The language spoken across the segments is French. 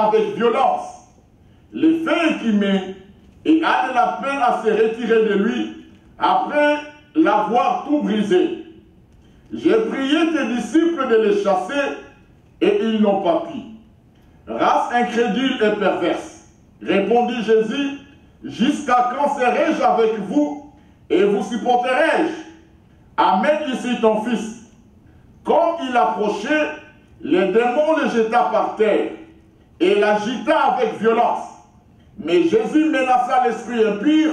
avec violence. Les faits équimés et a de la peine à se retirer de lui après l'avoir tout brisé. J'ai prié tes disciples de les chasser et ils n'ont pas pu. Race incrédule et perverse, répondit Jésus, jusqu'à quand serai-je avec vous et vous supporterai-je? Amène ici ton fils. Comme il approchait, le démon le jeta par terre et l'agita avec violence. Mais Jésus menaça l'esprit impur,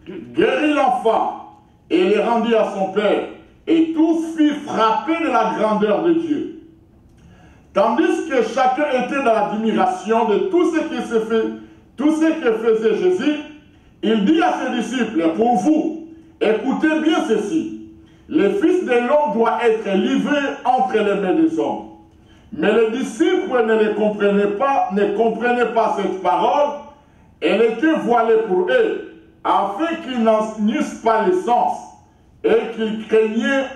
guérit l'enfant et les rendit à son père. Et tous furent frappés de la grandeur de Dieu. Tandis que chacun était dans l'admiration de tout ce que faisait Jésus, il dit à ses disciples, pour vous, écoutez bien ceci, le Fils de l'homme doit être livré entre les mains des hommes. Mais les disciples ne comprenaient pas cette parole, elle était voilée pour eux, afin qu'ils n'en eussent pas le sens, et ils craignaient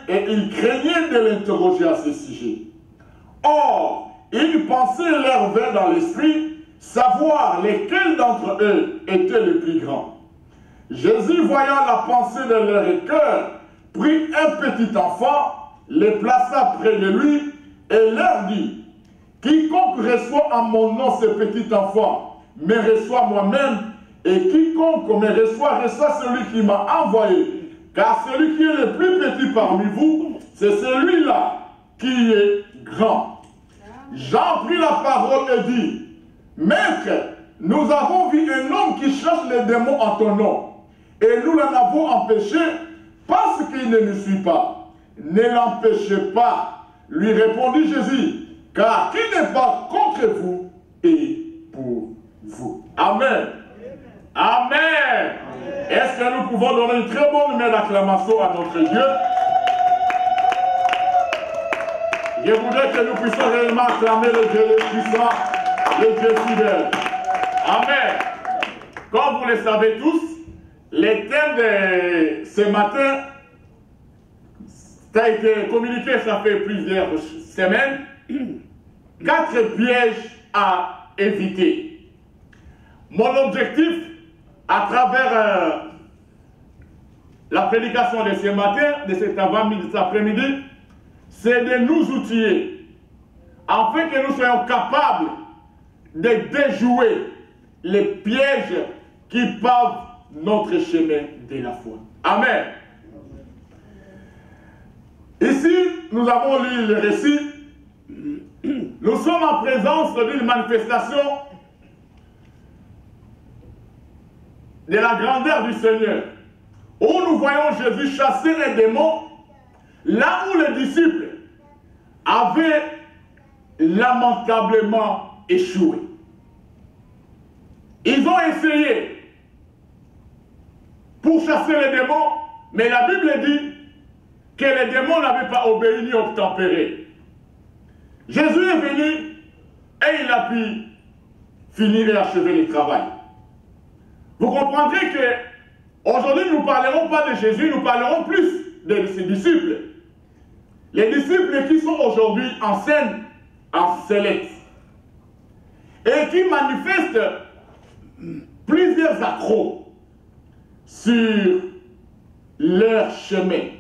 de l'interroger à ce sujet. Or, une pensée leur vint dans l'esprit, savoir lesquels d'entre eux étaient les plus grands. Jésus, voyant la pensée de leur cœur, prit un petit enfant, le plaça près de lui, et leur dit, quiconque reçoit en mon nom ce petit enfant, me reçoit moi-même, et quiconque me reçoit celui qui m'a envoyé. Car celui qui est le plus petit parmi vous, c'est celui-là qui est grand. Jean prit la parole et dit, Maître, nous avons vu un homme qui chasse les démons en ton nom, et nous l'en avons empêché parce qu'il ne nous suit pas. Ne l'empêchez pas, lui répondit Jésus, car qui n'est pas contre vous et pour vous. Amen. Amen. Est-ce que nous pouvons donner une très bonne main d'acclamation à notre Dieu? Je voudrais que nous puissions réellement acclamer le Dieu puissant, le Dieu fidèle. Amen. Comme vous le savez tous, les thèmes de ce matin, ça a été communiqué, ça fait plusieurs semaines. 4 pièges à éviter. Mon objectif, à travers la prédication de ce matin, de cet avant-midi, de cet après-midi, c'est de nous outiller, afin que nous soyons capables de déjouer les pièges qui pavent notre chemin de la foi. Amen. Ici, nous avons lu le récit. Nous sommes en présence d'une manifestation de la grandeur du Seigneur, où nous voyons Jésus chasser les démons, là où les disciples avaient lamentablement échoué. Ils ont essayé pour chasser les démons, mais la Bible dit que les démons n'avaient pas obéi ni obtempéré. Jésus est venu et il a pu finir et achever le travail. Vous comprendrez que aujourd'hui nous ne parlerons pas de Jésus, nous parlerons plus de ses disciples. Les disciples qui sont aujourd'hui en scène, en sellette, et qui manifestent plusieurs accros sur leur chemin.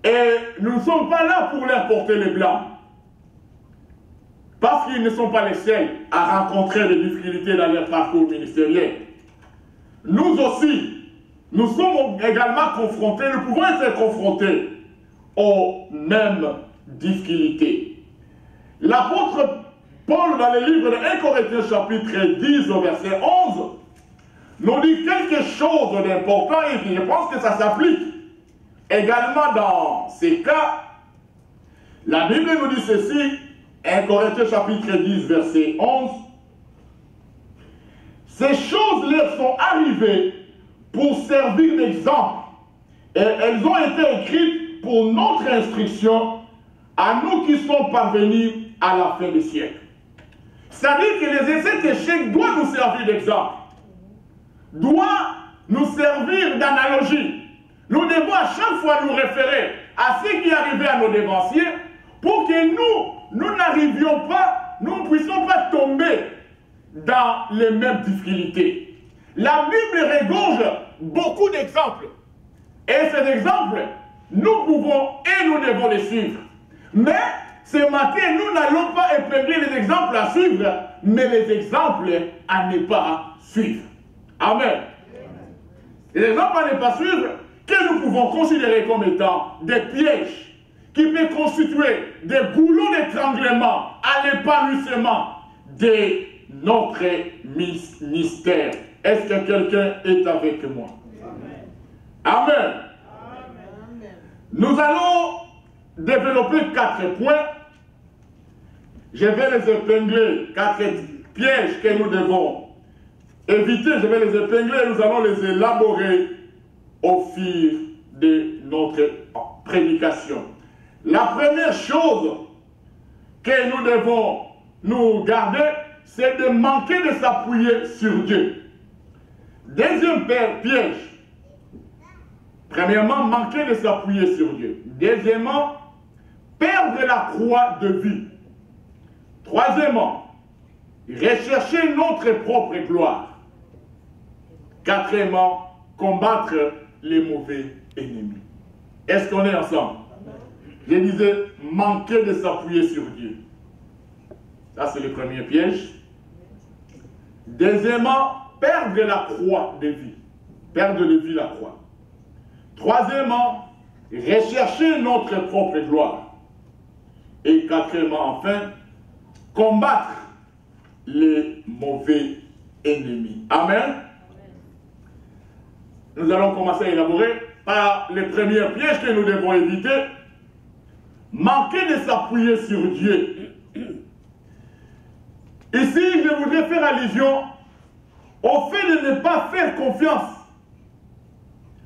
Et nous ne sommes pas là pour leur porter les blancs. Parce qu'ils ne sont pas les seuls à rencontrer des difficultés dans leur parcours ministériel. Nous aussi, nous sommes également confrontés, nous pouvons être confrontés aux mêmes difficultés. L'apôtre Paul, dans le livre de 1 Corinthiens chapitre 10 au verset 11, nous dit quelque chose d'important et je pense que ça s'applique également dans ces cas. La Bible nous dit ceci, 1 Corinthiens chapitre 10 verset 11. Ces choses leur sont arrivées pour servir d'exemple et elles ont été écrites pour notre instruction à nous qui sommes parvenus à la fin des siècles. C'est-à-dire que les essais d'échec doivent nous servir d'exemple, doivent nous servir d'analogie. Nous devons à chaque fois nous référer à ce qui est arrivé à nos dévanciers pour que nous n'arrivions pas nous ne puissions pas tomber dans les mêmes difficultés. La Bible regorge beaucoup d'exemples. Et ces exemples, nous pouvons et nous devons les suivre. Mais ce matin, nous n'allons pas épingler les exemples à suivre, mais les exemples à ne pas suivre. Amen. Les exemples à ne pas suivre que nous pouvons considérer comme étant des pièges qui peuvent constituer des goulons d'étranglement à l'épanouissement de notre mystère. Est-ce que quelqu'un est avec moi? Amen. Amen. Nous allons développer 4 points. Je vais les épingler, 4 pièges que nous devons éviter. Je vais les épingler et nous allons les élaborer au fil de notre prédication. La première chose que nous devons nous garder, c'est de manquer de s'appuyer sur Dieu. Deuxième piège. Premièrement, manquer de s'appuyer sur Dieu. Deuxièmement, perdre la croix de vie. Troisièmement, rechercher notre propre gloire. Quatrièmement, combattre les mauvais ennemis. Est-ce qu'on est ensemble? Je disais, manquer de s'appuyer sur Dieu. Ça, c'est le premier piège. Deuxièmement, perdre la croix de vie. Perdre de vie la croix. Troisièmement, rechercher notre propre gloire. Et quatrièmement, enfin, combattre les mauvais ennemis. Amen. Nous allons commencer à élaborer par les premiers pièges que nous devons éviter. Manquer de s'appuyer sur Dieu. Ici, je voudrais faire allusion au fait de ne pas faire confiance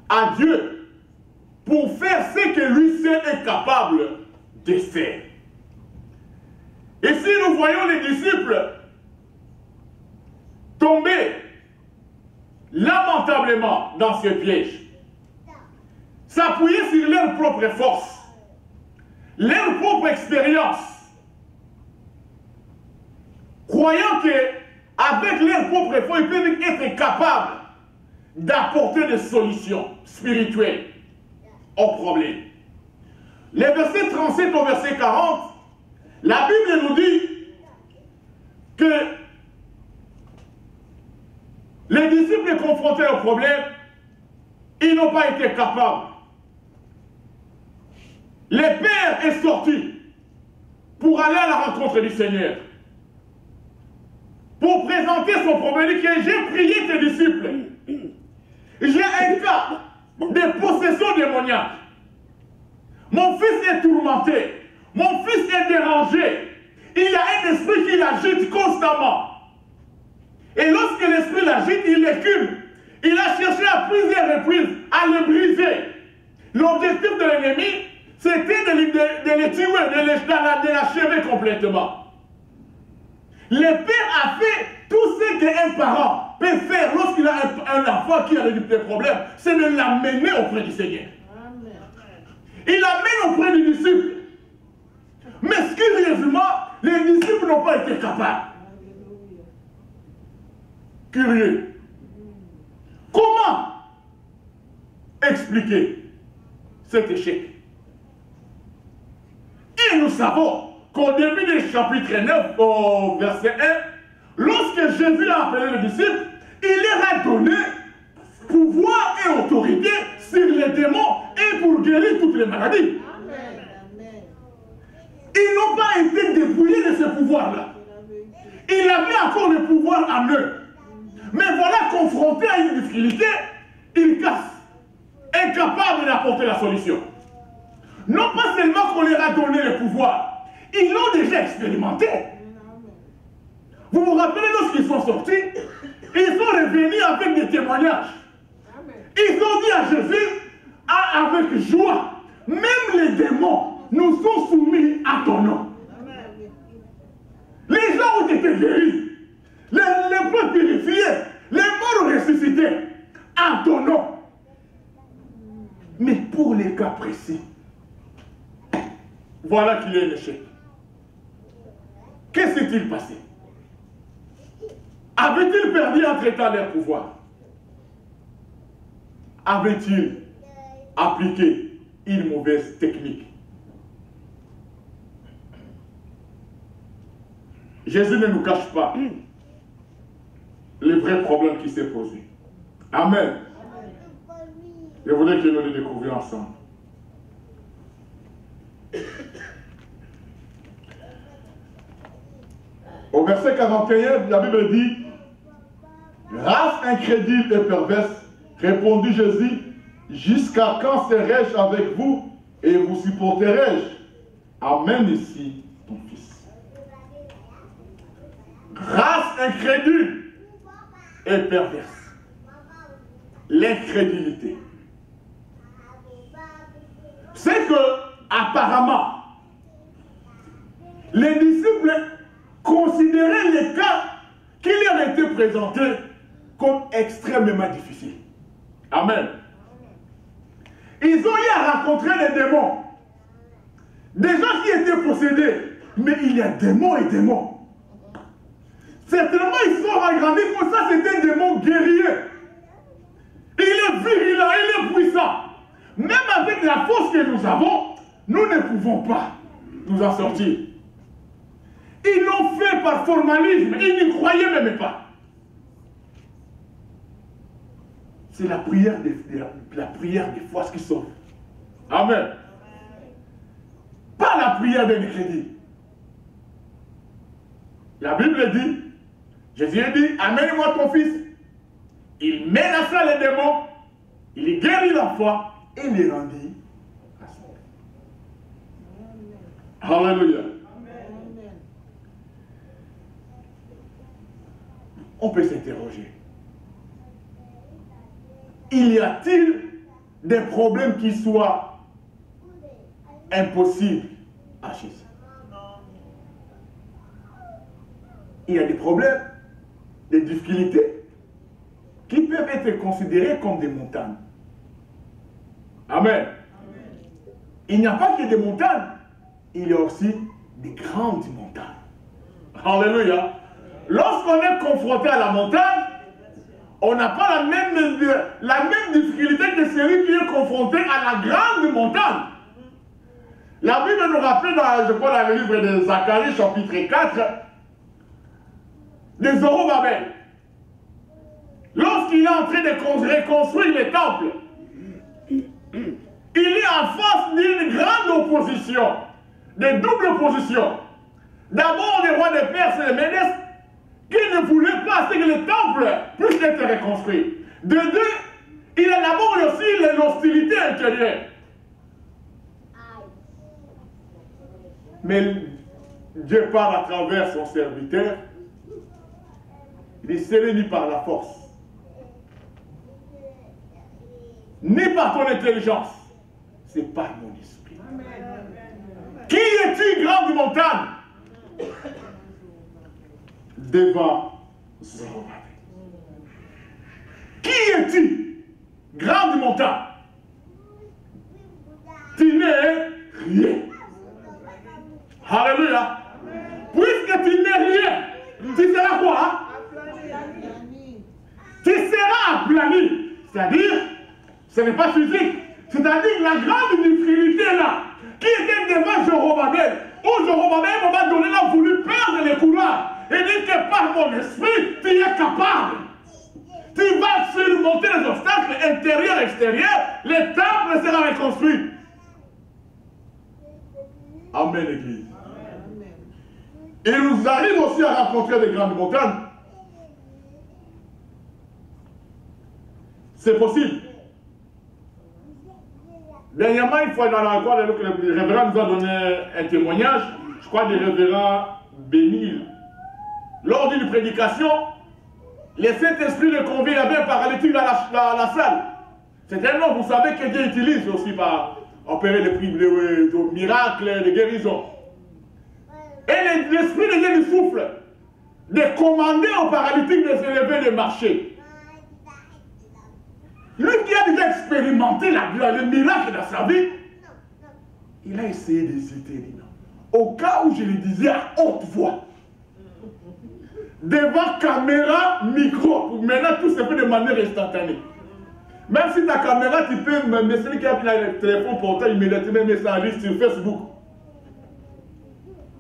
à Dieu pour faire ce que lui seul est capable de faire. Ici, nous voyons les disciples tomber lamentablement dans ce piège. S'appuyer sur leur propre force, leur propre expérience, croyant qu'avec leur propre force, ils peuvent être capables d'apporter des solutions spirituelles aux problèmes. Les versets 37 au verset 40, la Bible nous dit que les disciples confrontés au problème, ils n'ont pas été capables. Le Père est sorti pour aller à la rencontre du Seigneur, pour présenter son problème. Il dit que j'ai prié tes disciples. J'ai un cas de possession démoniaque. Mon fils est tourmenté. Mon fils est dérangé. Il y a un esprit qui l'agite constamment. Et lorsque l'esprit l'agite, il l'écume. Il a cherché à plusieurs reprises à le briser. L'objectif de l'ennemi, c'était de le tuer, de l'achever complètement. Le Père a fait tout ce qu'un parent peut faire lorsqu'il a un enfant qui a des problèmes, c'est de l'amener auprès du Seigneur. Amen. Il l'amène auprès du disciple. Mais curieusement, les disciples n'ont pas été capables. Curieux. Comment expliquer cet échec? Et nous savons qu'au début du chapitre 9, au verset 1, lorsque Jésus a appelé les disciples, il leur a donné pouvoir et autorité sur les démons et pour guérir toutes les maladies. Amen. Ils n'ont pas été dépouillés de ce pouvoir-là. Il avait encore le pouvoir en eux. Mais voilà, confrontés à une difficulté, ils cassent, incapables d'apporter la solution. Non pas seulement qu'on leur a donné le pouvoir, ils l'ont déjà expérimenté. Vous vous rappelez lorsqu'ils sont sortis, ils sont revenus avec des témoignages. Ils ont dit à Jésus, avec joie, même les démons nous sont soumis à ton nom. Les gens ont été guéris, les peuples purifiés, les morts ressuscités à ton nom. Mais pour les cas précis, voilà qu'il y a un échec. que s'est-il passé? Avait-il perdu entre-temps leur pouvoir? Avait-il appliqué une mauvaise technique? Jésus ne nous cache pas le vrai problème qui s'est posé. Amen. Je voudrais que nous le découvrions ensemble. Au verset 41, la Bible dit: race incrédule et perverse, répondit Jésus, jusqu'à quand serai-je avec vous et vous supporterai-je? Amène ici ton fils. Race incrédule et perverse. L'incrédulité. C'est que, apparemment, les disciples considéraient les cas qui leur étaient présentés comme extrêmement difficiles. Amen. Ils ont eu à rencontrer les démons. Des gens qui étaient possédés. Mais il y a démons et démons. Certainement, ils sont agrandis comme ça, c'est un démon guerrier. Il est virulent, il est puissant. Même avec la force que nous avons, nous ne pouvons pas nous en sortir. Ils l'ont fait par formalisme, ils n'y croyaient même pas. C'est la prière des foi qui sauve. Amen. Pas la prière des crédits. La Bible dit, Jésus dit, amène-moi ton fils. Il menaça les démons, il guérit l'enfant et les rendit à son Père. Alléluia. On peut s'interroger. Y a-t-il des problèmes qui soient impossibles à Jésus? Il y a des problèmes, des difficultés qui peuvent être considérées comme des montagnes. Amen. Il n'y a pas que des montagnes, il y a aussi des grandes montagnes. Alléluia. Lorsqu'on est confronté à la montagne, on n'a pas la même difficulté que celui qui est confronté à la grande montagne. La Bible nous rappelle, je crois, dans le livre de Zacharie, chapitre 4, de Zorobabel. Lorsqu'il est en train de reconstruire les temples, il est en face d'une grande opposition, de double opposition. D'abord, le roi de Perse et de Médès, qui ne voulait pas que le temple puisse être reconstruit. De deux, il y a d'abord aussi l'hostilité intérieure. Mais Dieu parle à travers son serviteur. Il dit, ce n'est ni par la force, ni par ton intelligence, c'est par mon esprit. Qui es-tu, grande montagne? Devant Zorobabel. Qui es-tu, grande montagne? Tu n'es rien. Alléluia. Puisque tu n'es rien, tu seras quoi? Tu seras aplani. C'est-à-dire, ce n'est pas physique. C'est-à-dire la grande difficulté là, qui était devant Zorobabel, où Zorobabel, à un moment donné, a voulu perdre les couloirs. Et dit que par mon esprit, tu es capable. Tu vas surmonter les obstacles intérieurs et extérieurs. Le temple sera reconstruit. Amen, Église. Il nous arrive aussi à rencontrer des grandes montagnes. C'est possible. Dernièrement, une fois dans la rencontre, le révérend nous a donné un témoignage, je crois du révérend Bénil. Lors d'une prédication, le Saint-Esprit le convie, il y avait un paralytique dans la salle. C'est un nom, vous savez, que Dieu utilise aussi pour opérer les miracles, les guérisons. Et l'Esprit de Dieu lui souffle de commander au paralytique de se lever et de marcher. Lui qui a déjà expérimenté le miracle dans sa vie, il a essayé d'hésiter. Au cas où je le disais à haute voix, devant caméra, micro. Maintenant, tout se fait de manière instantanée. Même si ta caméra, tu peux, mais celui qui a le téléphone portable, immédiatement met ça en liste sur Facebook.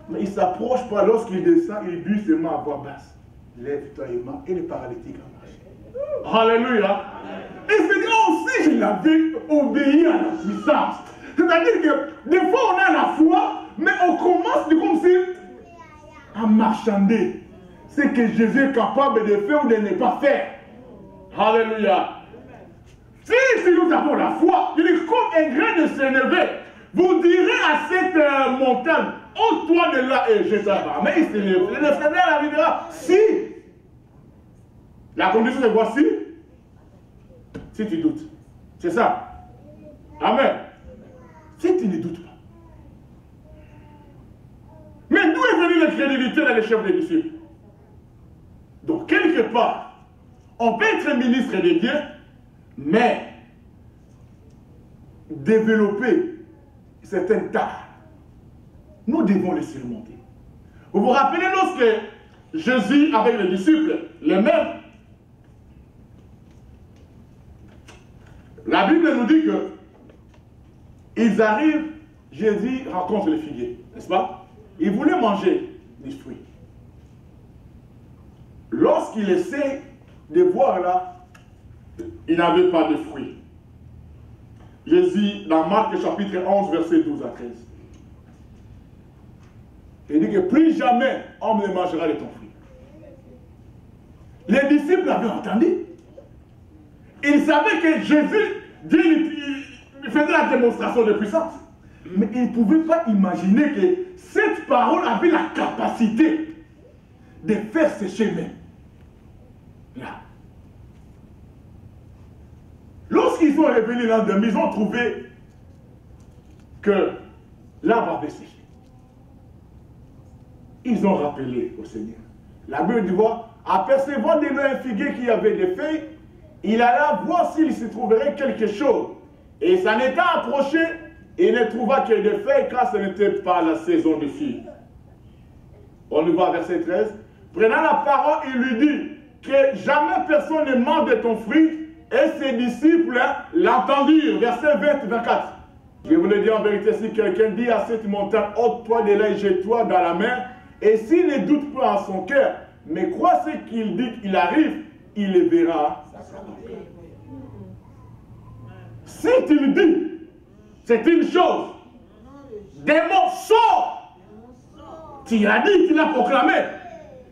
Mais il ne s'approche pas lorsqu'il descend, il dit seulement à voix basse. Lève-toi et le paralytique en marche. Alléluia. Et c'est dit, oh, si je l'avais obéi à la puissance. C'est-à-dire que des fois on a la foi, mais on commence comme si à marchander ce que Jésus est capable de faire ou de ne pas faire. Alléluia. Si nous avons la foi, il est comme un grain de sénévé. Vous direz à cette montagne, ôte-toi de là et je t'arrête. Mais il s'élève. Le Seigneur arrivera. Si. La condition c'est voici. Si tu doutes. C'est ça. Amen. Si tu ne doutes pas. Mais d'où est venue l'incrédulité dans les chefs des disciples? Donc, quelque part, on peut être ministre de Dieu, mais développer certains tares. Nous devons les surmonter. Vous vous rappelez lorsque Jésus, avec les disciples, les mêmes, la Bible nous dit que ils arrivent, Jésus rencontre les figuiers, n'est-ce pas? Ils voulaient manger des fruits. Lorsqu'il essaie de voir là, il n'avait pas de fruits. Jésus, dans Marc chapitre 11, verset 12 à 13, il dit que plus jamais homme ne mangera de ton fruit. Les disciples avaient entendu. Ils savaient que Jésus, Dieu, il faisait la démonstration de puissance. Mais ils ne pouvaient pas imaginer que cette parole avait la capacité de faire sécher même. Là. Lorsqu'ils sont revenus l'an demi, ils ont trouvé que l'arbre avait séché. Ils ont rappelé au Seigneur. La Bible dit, apercevant de l'un un figuier qui avait des feuilles, il alla voir s'il se trouverait quelque chose. Et s'en étant approché, il ne trouva que des feuilles car ce n'était pas la saison de figues. On y va verset 13. Prenant la parole, il lui dit que jamais personne ne mange de ton fruit. Et ses disciples l'entendirent. Verset 20-24. Je vous le dis en vérité, si quelqu'un dit à cette montagne, ôte-toi de là et jette-toi dans la mer, et s'il ne doute pas en son cœur, mais croit ce qu'il dit qu'il arrive, il le verra. Si tu le dis, c'est une chose. Démon, sort. Tu l'as dit, tu l'as proclamé.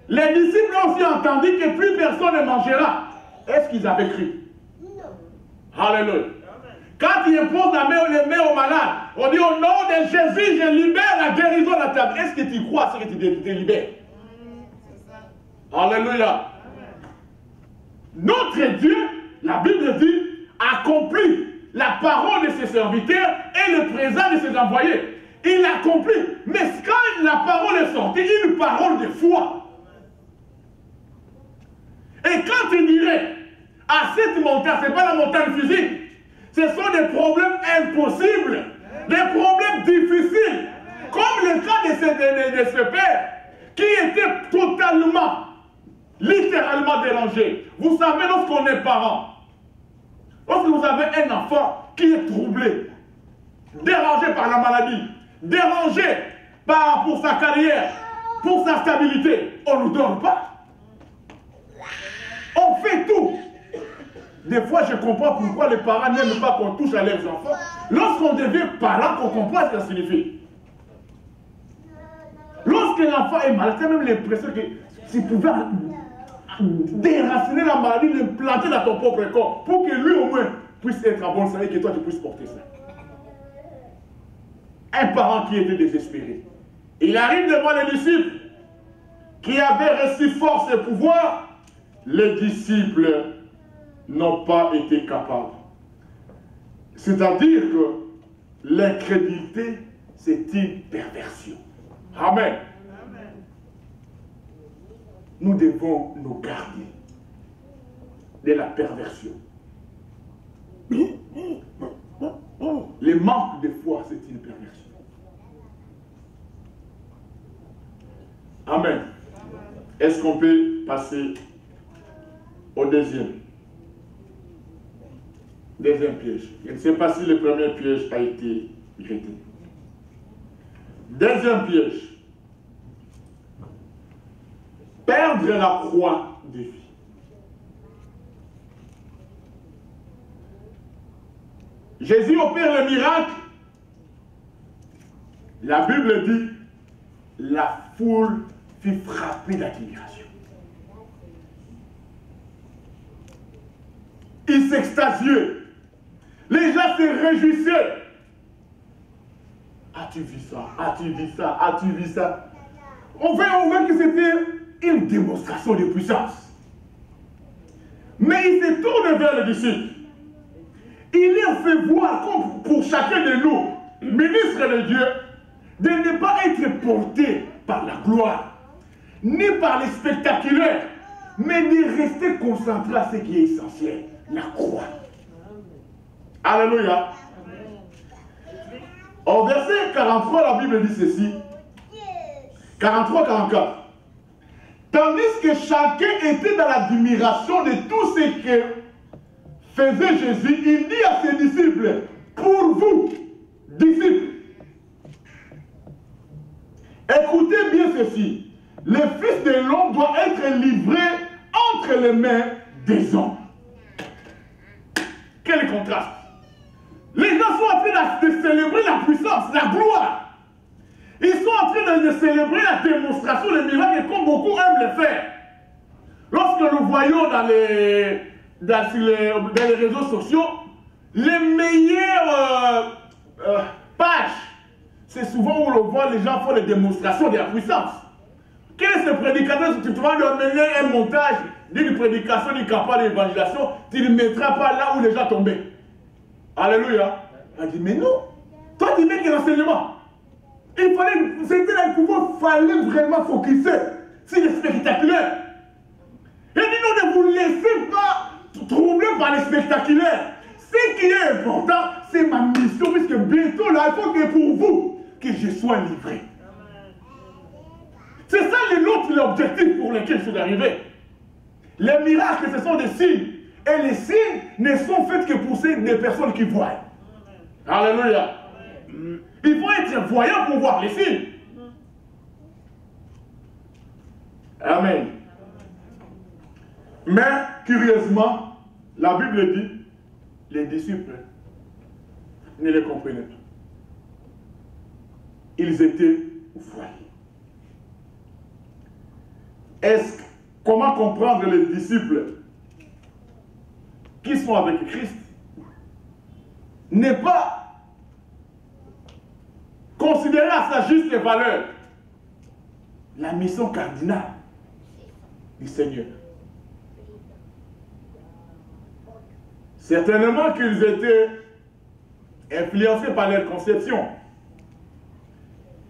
Les disciples ont aussi entendu que plus personne ne mangera. Est-ce qu'ils avaient cru? Alléluia. Quand il impose la main aux malades, on dit au nom de Jésus, je libère la guérison de la table. Est-ce que tu crois à ce que tu te libères? Alléluia. Notre Dieu, la Bible dit, accomplit la parole de ses serviteurs et le présent de ses envoyés. Il l'accomplit. Mais quand la parole est sortie, une parole de foi. Et quand tu dirais à cette montagne, ce n'est pas la montagne physique, ce sont des problèmes impossibles, des problèmes difficiles, comme le cas de ce père qui était totalement, littéralement dérangé. Vous savez, lorsqu'on est parent, lorsque vous avez un enfant qui est troublé, dérangé par la maladie, dérangé pour sa carrière, pour sa stabilité, on ne nous donne pas. On fait tout. Des fois, je comprends pourquoi les parents n'aiment pas qu'on touche à leurs enfants. Lorsqu'on devient parent, on comprend ce que ça signifie. Lorsque l'enfant est malade, tu as même l'impression que tu pouvais déraciner la maladie, l'implanter dans ton propre corps, pour que lui au moins puisse être en bonne santé et que toi tu puisses porter ça. Un parent qui était désespéré. Il arrive devant les disciples qui avaient reçu force et pouvoir. Les disciples n'ont pas été capables. C'est-à-dire que l'incrédulité, c'est une perversion. Amen. Nous devons nous garder de la perversion. Le manque de foi, c'est une perversion. Amen. Est-ce qu'on peut passer au deuxième piège? Je ne sais pas si le premier piège a été traité. Deuxième piège. Perdre la croix de vie. Jésus opère le miracle. La Bible dit, la foule fut frappée d'admiration. Ils s'extasiaient. Les gens se réjouissaient. As-tu vu ça? As-tu vu ça? As-tu vu ça? On voit que c'était une démonstration de puissance. Mais il se tourne vers les disciples. Il leur fait voir, comme pour chacun de nous, ministres de Dieu, de ne pas être porté par la gloire, ni par les spectaculaires, mais de rester concentré à ce qui est essentiel, la croix. Alléluia. Au verset 43, la Bible dit ceci. 43-44. Tandis que chacun était dans l'admiration de tout ce que faisait Jésus, il dit à ses disciples, pour vous, disciples, écoutez bien ceci, le Fils de l'homme doit être livré entre les mains des hommes. Quel contraste! Les gens sont en train de célébrer la puissance, la gloire. Ils sont en train de célébrer la démonstration des miracles comme beaucoup aiment le faire. Lorsque nous voyons dans les réseaux sociaux, les meilleures pages, c'est souvent où l'on voit les gens faire des démonstrations de la puissance. Quel est ce prédicateur? Si tu vas lui amener un montage d'une prédication, d'une campagne d'évangélisation, tu ne le mettras pas là où les gens tombaient. Alléluia. Elle dit, mais non, toi tu mets que l'enseignement. Il fallait, c'était là, il fallait vraiment focuser sur les spectaculaires. Il dit, non, ne vous laissez pas troubler par les spectaculaires. Ce qui est important, c'est ma mission, puisque bientôt là, il faut que pour vous, que je sois livré. C'est ça l'objectif pour lequel je suis arrivé. Les miracles, ce sont des signes. Et les signes ne sont faits que pour des personnes qui voient. Alléluia. Il faut être voyant pour voir les signes. Amen. Mais, curieusement, la Bible dit, les disciples ne les comprenaient pas. Ils étaient voyants. Comment comprendre les disciples qui sont avec Christ? N'est pas considérer à sa juste valeur la mission cardinale du Seigneur. Certainement qu'ils étaient influencés par leur conception.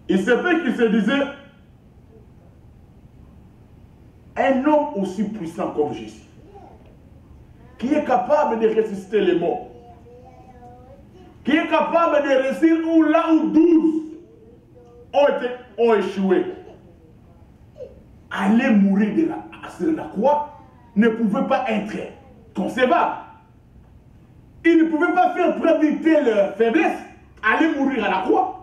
Il se peut qu'ils se disaient, un homme aussi puissant comme Jésus, qui est capable de ressusciter les morts, qui est capable de réussir là où 12 ont échoué, aller mourir sur la croix ne pouvait pas être concevable. Ils ne pouvaient pas faire preuve de telle faiblesse, aller mourir à la croix.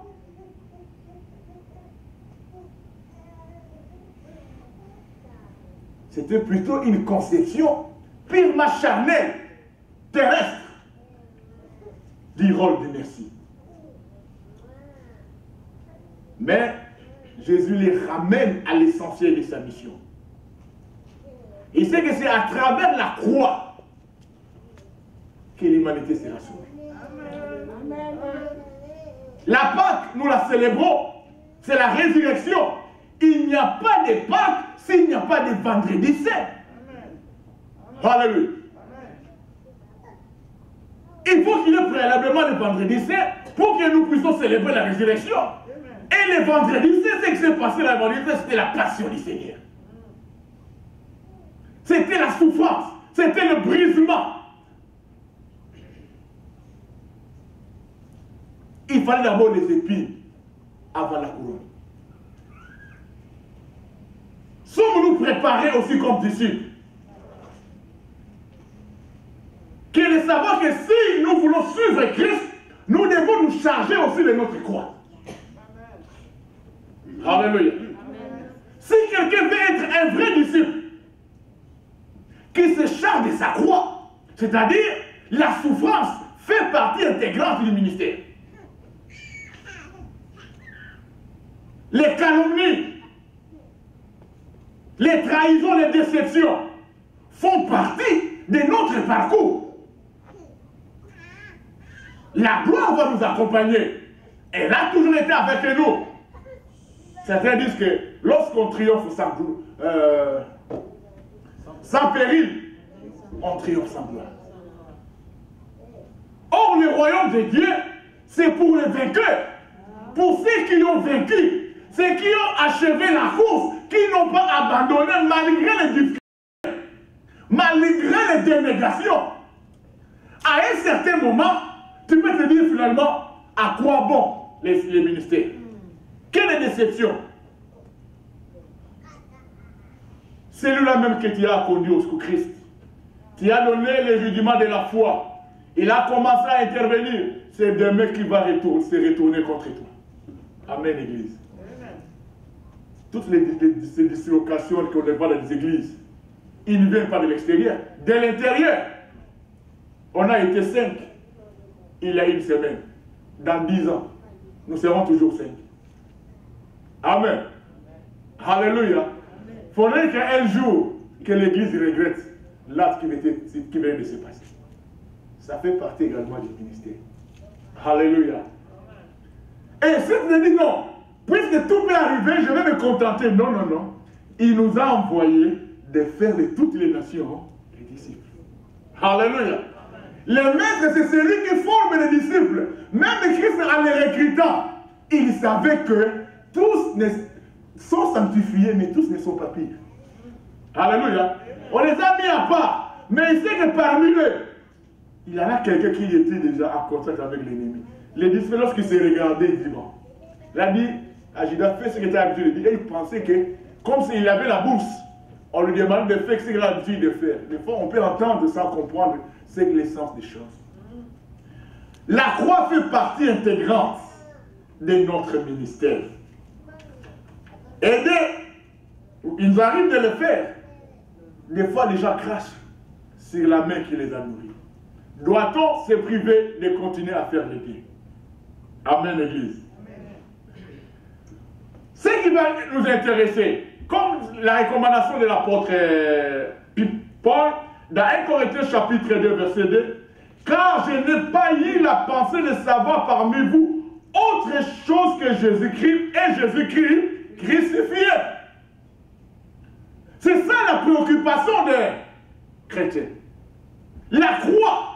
C'était plutôt une conception purement charnelle, terrestre, du rôle de Messie. Mais Jésus les ramène à l'essentiel de sa mission. Il sait que c'est à travers la croix que l'humanité sera sauvée. La Pâque, nous la célébrons, c'est la résurrection. Il n'y a pas de Pâque s'il n'y a pas de vendredi saint. Alléluia. Il faut qu'il y ait préalablement le vendredi saint pour que nous puissions célébrer la résurrection. Et le vendredi saint, ce qui s'est passé le vendredi saint, c'était la passion du Seigneur. C'était la souffrance, c'était le brisement. Il fallait d'abord les épines avant la couronne. sommes-nous préparés aussi comme disciples? Qu'il est de savoir que si nous voulons suivre Christ, nous devons nous charger aussi de notre croix. Alléluia. Si quelqu'un veut être un vrai disciple, qui se charge de sa croix, c'est-à-dire la souffrance fait partie intégrante du ministère. Les calomnies, les trahisons, les déceptions font partie de notre parcours. La gloire va nous accompagner. Elle a toujours été avec nous. Certains disent que lorsqu'on triomphe sans péril, on triomphe sans gloire. Or, le royaume de Dieu, c'est pour les vainqueurs, pour ceux qui ont vaincu, ceux qui ont achevé la course, qui n'ont pas abandonné malgré les difficultés, malgré les dénégations. À un certain moment, tu peux te dire finalement, à quoi bon les ministères? Quelle déception! Celui-là même que tu as conduit au Christ, tu as donné les rudiments de la foi, il a commencé à intervenir, c'est demain qui va se retourner contre toi. Amen, Église. Toutes ces dislocations qu'on voit dans les églises, ils ne viennent pas de l'extérieur, de l'intérieur. On a été 5 il y a une semaine. Dans 10 ans, nous serons toujours 5. Amen. Alléluia. Il faudrait qu'un jour, que l'Église regrette l'acte qui vient de se passer. Ça fait partie également du ministère. Alléluia. Et si tu te dis non, puisque tout peut arriver, je vais me contenter. Non, non, non. Il nous a envoyé de faire de toutes les nations les disciples. Alléluia. Le maître, c'est celui qui forme les disciples. Même Christ, en les recrutant, il savait que tous sont sanctifiés, mais tous ne sont pas pires. Alléluia. On les a mis à part. Mais il sait que parmi eux, il y en a quelqu'un qui était déjà en contact avec l'ennemi. Les disciples, lorsqu'ils se regardaient, ils disent bon. Il a dit à Judas, fais ce que tu as l'habitude de dire. Et il pensait que, comme s'il avait la bourse, on lui demandait de faire ce qu'il a l'habitude de faire. Des fois, on peut entendre sans comprendre c'est l'essence des choses. La croix fait partie intégrante de notre ministère. Ils arrivent de le faire. Des fois, les gens crachent sur la main qui les a nourris. Doit-on se priver de continuer à faire le bien? Amen, Église. Ce qui va nous intéresser, comme la recommandation de l'apôtre Paul, dans 1 Corinthiens chapitre 2, verset 2, car je n'ai pas eu la pensée de savoir parmi vous autre chose que Jésus-Christ et Jésus-Christ crucifié. C'est ça la préoccupation des chrétiens. La croix,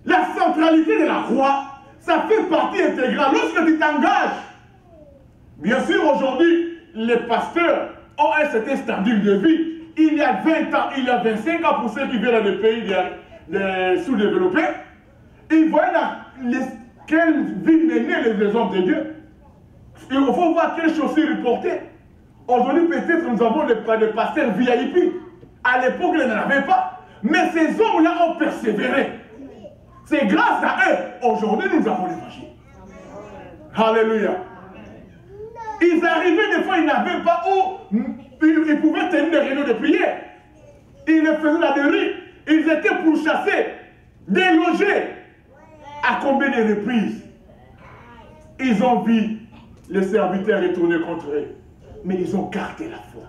la centralité de la croix, ça fait partie intégrale. Lorsque tu t'engages, bien sûr aujourd'hui, les pasteurs ont un certain standard de vie. Il y a 20 ans, il y a 25 ans pour ceux qui viennent dans les pays sous-développés, ils voyaient quelle vie menaient les hommes de Dieu. Il faut voir quelles chaussures ils portaient. Aujourd'hui, peut-être nous avons des pasteurs VIP. À l'époque, ils n'en avaient pas. Mais ces hommes-là ont persévéré. C'est grâce à eux. Aujourd'hui, nous avons l'évangile. Alléluia. Ils arrivaient des fois, ils n'avaient pas où ils pouvaient tenir des réunions de prière. Ils le faisaient dans les rues. Ils étaient pourchassés, délogés. À combien de reprises ils ont vu les serviteurs retourner contre eux. Mais ils ont gardé la foi.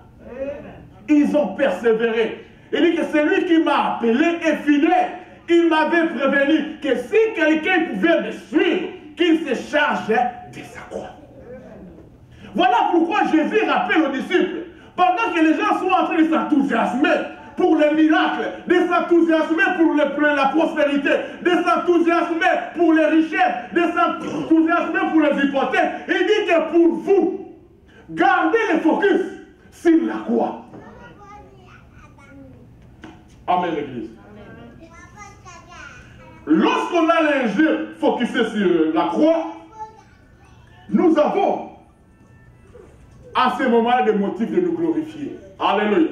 Ils ont persévéré. Il dit que celui qui m'a appelé est fidèle. Il m'avait prévenu que si quelqu'un pouvait me suivre, qu'il se chargeait de sa croix. Voilà pourquoi Jésus rappelle aux disciples, pendant que les gens sont en train de s'enthousiasmer pour les miracles, de s'enthousiasmer pour la prospérité, de s'enthousiasmer pour les richesses, de s'enthousiasmer pour les hypothèques, il dit que pour vous, gardez le focus sur la croix. Amen, l'Église. Lorsqu'on a les yeux focusés sur la croix, nous avons à ce moment-là des motifs de nous glorifier. Alléluia.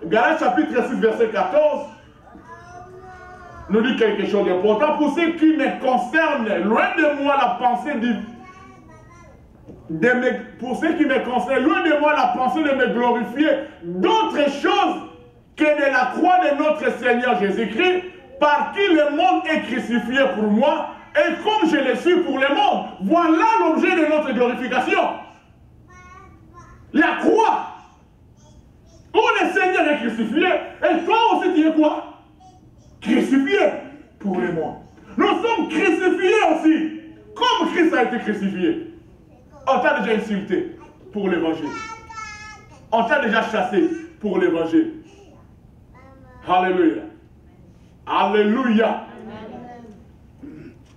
Galates chapitre 6, verset 14, nous dit quelque chose d'important. Pour ce qui me concerne, loin de moi la pensée pour ce qui me concerne, loin de moi la pensée de me glorifier d'autres choses que de la croix de notre Seigneur Jésus-Christ, par qui le monde est crucifié pour moi, et comme je le suis pour le monde. Voilà l'objet de notre glorification. La croix, où le Seigneur est crucifié, et toi aussi tu es quoi? Crucifié pour le monde. Nous sommes crucifiés aussi, comme Christ a été crucifié. On t'a déjà insulté pour l'évangile. On t'a déjà chassé pour l'évangile. Alléluia. Alléluia.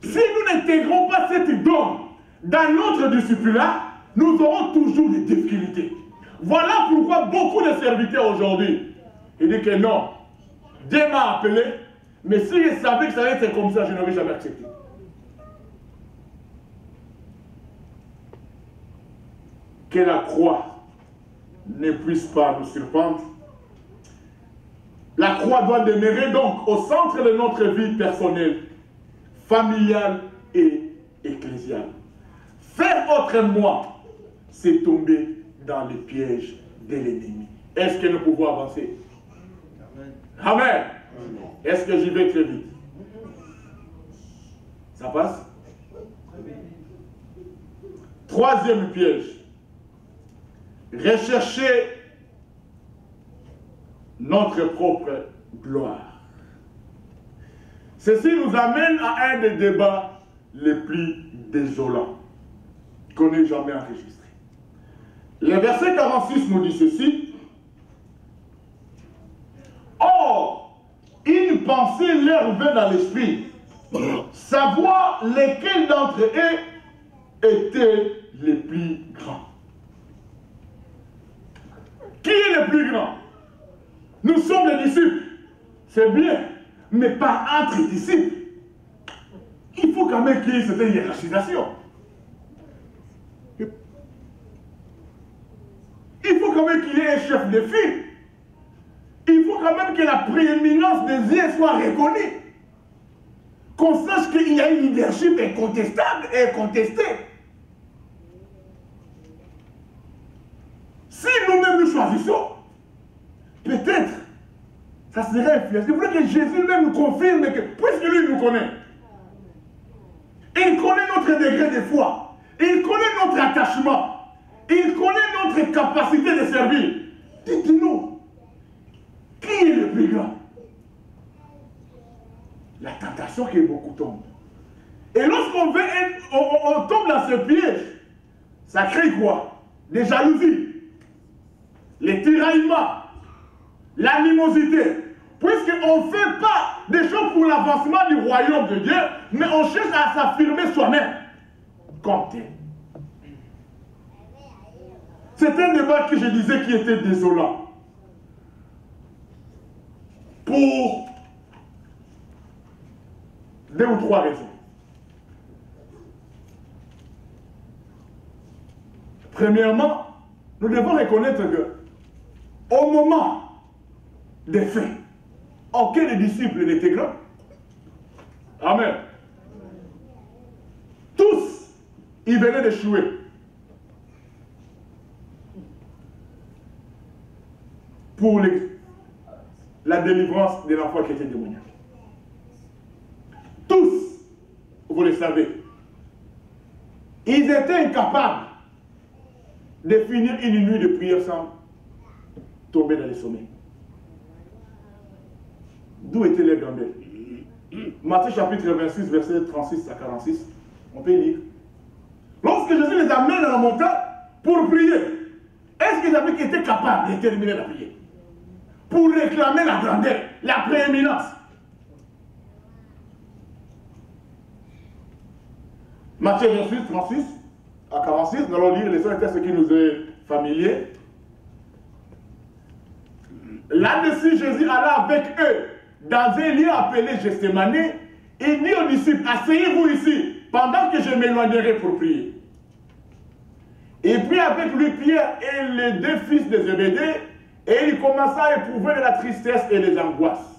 Si nous n'intégrons pas cette donne dans notre discipulat, nous aurons toujours des difficultés. Voilà pourquoi beaucoup de serviteurs aujourd'hui, ils disent que non, Dieu m'a appelé, mais si je savais que ça allait être comme ça, je n'aurais jamais accepté. Que la croix ne puisse pas nous surprendre. La croix doit demeurer donc au centre de notre vie personnelle, familiale et ecclésiale. Faire autrement, c'est tomber dans les pièges de l'ennemi. Est-ce que nous pouvons avancer? Amen. Amen. Est-ce que j'y vais très vite? Ça passe? Troisième piège. Rechercher notre propre gloire. Ceci nous amène à un des débats les plus désolants qu'on ait jamais enregistré. Le verset 46 nous dit ceci. Or, une pensée leur vint dans l'esprit, savoir lesquels d'entre eux étaient les plus grands. Qui est le plus grand? Nous sommes les disciples. C'est bien, mais pas entre disciples. Il faut quand même qu'il y ait cette hiérarchisation. Il faut quand même qu'il y ait un chef de file. Il faut quand même que la prééminence des uns soit reconnue. Qu'on sache qu'il y a un leadership incontestable et incontesté. Si nous-mêmes nous choisissons, peut-être, ça serait influencé. Vous voulez que Jésus même nous confirme que, puisque lui nous connaît, il connaît notre degré de foi, il connaît notre attachement, il connaît notre capacité de servir. Dites-nous, qui est le plus grand? La tentation que beaucoup tombent. Et lorsqu'on on tombe dans ce piège, ça crée quoi? Des jalousies, les tiraillements, l'animosité. Puisqu'on ne fait pas des choses pour l'avancement du royaume de Dieu, mais on cherche à s'affirmer soi-même comme tel. C'est un débat que je disais qui était désolant. Pour 2 ou 3 raisons. Premièrement, nous devons reconnaître que au moment des faits, aucun des disciples n'était grand. Amen. Tous, ils venaient d'échouer. Pour la délivrance de l'enfant qui était démoniaque. Tous, vous le savez, ils étaient incapables de finir une nuit de prière sans tomber dans les sommets. D'où était leur grandeur? Matthieu chapitre 26, verset 36 à 46. On peut lire. Lorsque Jésus les amène dans la montagne pour prier, est-ce qu'ils avaient été capables de terminer la prière? Pour réclamer la grandeur, la prééminence. Matthieu 28, 36 à 46, nous allons lire les seuls textes qui nous est familier. Là-dessus, Jésus alla avec eux dans un lieu appelé Gethsémane. Il dit aux disciples, asseyez-vous ici, pendant que je m'éloignerai pour prier. Il prit avec lui Pierre et les deux fils de Zébédée, et il commença à éprouver de la tristesse et des angoisses.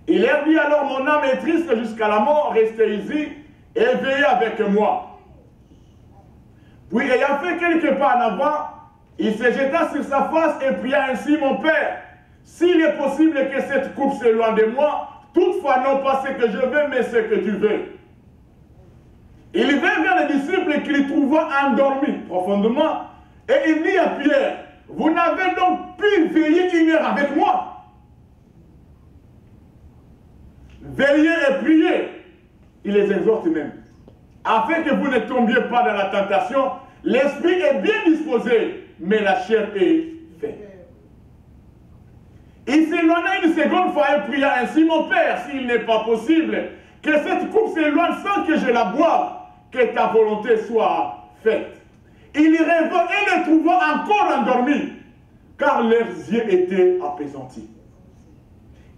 Il leur dit alors, mon âme est triste jusqu'à la mort, restez ici et veillez avec moi. Puis ayant fait quelques pas en avant, il se jeta sur sa face et pria ainsi, mon Père, s'il est possible que cette coupe s'éloigne de moi, toutefois non pas ce que je veux, mais ce que tu veux. Il vint vers les disciples qu'il trouva endormis profondément, et il dit à Pierre, vous n'avez donc pu veiller 1 heure avec moi? Veillez et priez, il les exhorte même, afin que vous ne tombiez pas dans la tentation. L'esprit est bien disposé, mais la chair est faible. Il s'éloigna une seconde fois et pria ainsi, mon Père, s'il n'est pas possible que cette coupe s'éloigne sans que je la boive, que ta volonté soit faite. Il y rêva et les trouva encore endormis, car leurs yeux étaient apaisantis.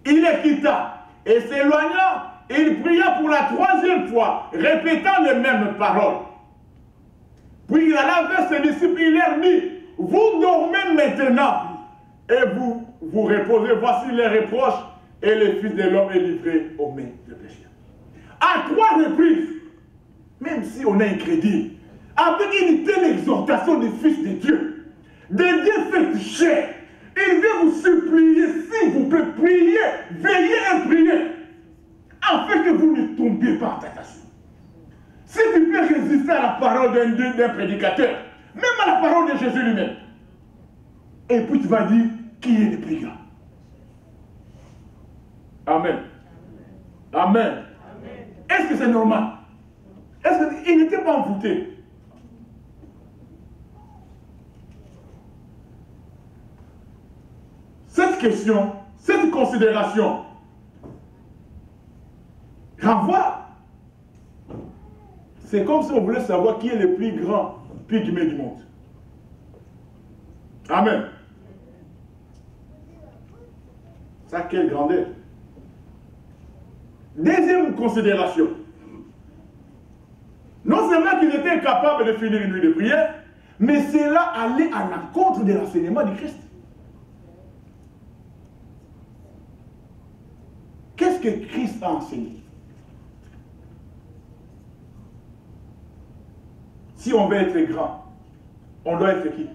Il les quitta et s'éloigna, et il pria pour la 3e fois, répétant les mêmes paroles. Puis il alla vers ses disciples, il leur dit, vous dormez maintenant, et vous vous reposez, voici les reproches, et le Fils de l'homme est livré aux mains des pécheurs. À 3 reprises, même si on est incrédule, avec une telle exhortation du Fils de Dieu, de Dieu fait chair, il vient vous supplier, s'il vous plaît, priez, veillez et priez, afin que vous ne tombiez pas en tentation. Si tu peux résister à la parole d'un prédicateur, même à la parole de Jésus lui-même, et puis tu vas dire, qui est le plus grand? Amen. Amen. Est-ce que c'est normal? Est-ce qu'il n'était pas envoûté? Cette question, cette considération renvoie. C'est comme si on voulait savoir qui est le plus grand pygmée du monde. Amen. Ça, quelle grandeur. Deuxième considération. Non seulement qu'ils étaient capables de finir une nuit de prière, mais cela allait à l'encontre de l'enseignement du Christ. Qu'est-ce que Christ a enseigné? Si on veut être grand, on doit être qui?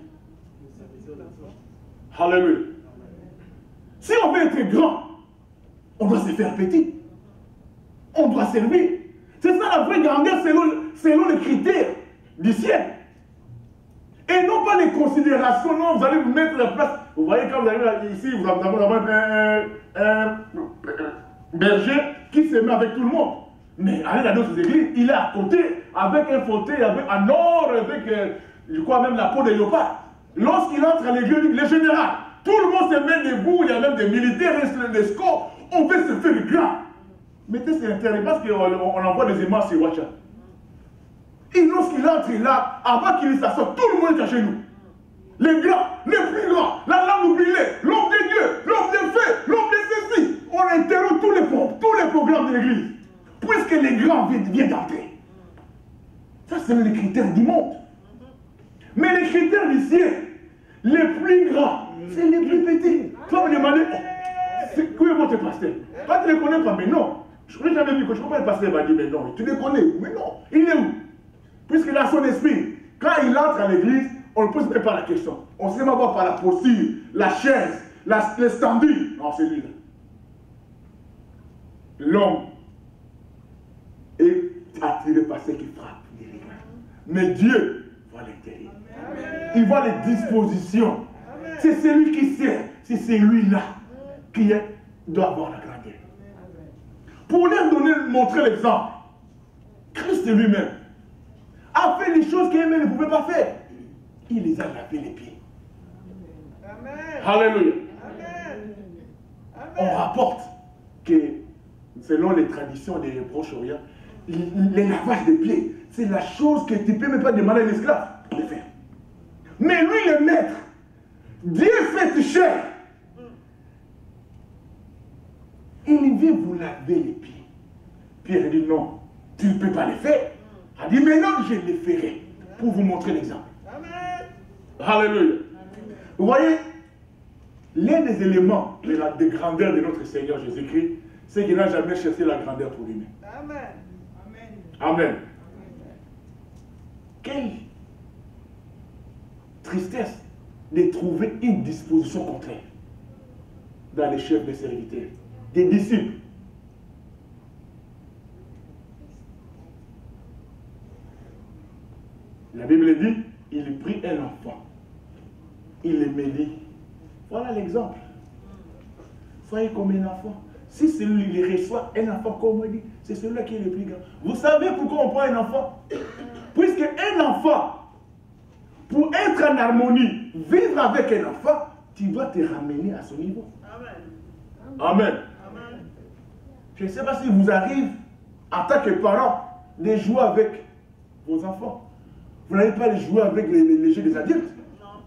Alléluia. Si on veut être grand, on doit se faire petit. On doit servir. C'est ça la vraie grandeur selon les critères du ciel. Et non pas les considérations. Non, vous allez vous mettre à la place. Vous voyez quand vous arrivez ici, vous avez un berger qui se met avec tout le monde. Mais allez dans d'autres églises, il est à côté avec un fauteuil, avec un or, avec, je crois même la peau de léopard. Lorsqu'il entre à l'église, le général, tout le monde se met debout, il y a même des militaires, des scores, on veut se faire grand. Mettez sur Internet parce qu'on envoie des images sur WhatsApp. Et lorsqu'il entre là, avant qu'il s'assoie, tout le monde est à genoux. Les grands, les plus grands, la langue oubliée, l'homme de Dieu, l'homme de feu, l'homme de ceci. On interrompt tous les programmes de l'église. Puisque les grands viennent d'entrer. Ça, c'est les critères du monde. Mais les critères du ciel, les plus grands, c'est les plus petits. Tu vas me demander, où est votre pasteur? Toi, tu ne le connais pas, mais non. Je n'ai jamais vu que je comprends le pasteur va dire, mais non, tu le connais, mais non. Il est où? Puisqu'il a son esprit. Quand il entre à l'église, on ne pose même pas la question. On se met voir par la posture, la chaise, le standing. Non, c'est lui-là. L'homme est attiré par ce qui frappe les regards. Mais Dieu voit l'intérieur. Il voit les dispositions. C'est celui qui sait. C'est celui-là qui doit avoir la grandeur. Pour leur montrer l'exemple, Christ lui-même a fait les choses qu'eux-mêmes ne pouvaient pas faire. Il les a lavé les pieds. Amen. Alléluia. Amen. On rapporte que, selon les traditions des Proche-Orient, les lavages des pieds, c'est la chose que tu ne peux même pas demander à un esclave de faire. Mais lui, le maître, Dieu fait chair. Il vient vous laver les pieds. Pierre dit non, tu ne peux pas les faire. Il dit mais non, je les ferai. pour vous montrer l'exemple. Alléluia. Vous voyez, l'un des éléments de grandeur de notre Seigneur Jésus-Christ, c'est qu'il n'a jamais cherché la grandeur pour lui-même. Amen. Amen. Quelle tristesse de trouver une disposition contraire dans les chefs des serviteurs, des disciples. La Bible dit, il prit un enfant, il le médit. Voilà l'exemple. Soyez comme un enfant. Si celui qui reçoit un enfant comme on dit, c'est celui-là qui est le plus grand. Vous savez pourquoi on prend un enfant? Puisque un enfant, pour être en harmonie, vivre avec un enfant, tu dois te ramener à son niveau. Amen. Amen. Amen. Je ne sais pas si vous arrive, en tant que parent, de jouer avec vos enfants. Vous n'allez pas les jouer avec les jeux des adultes. Non.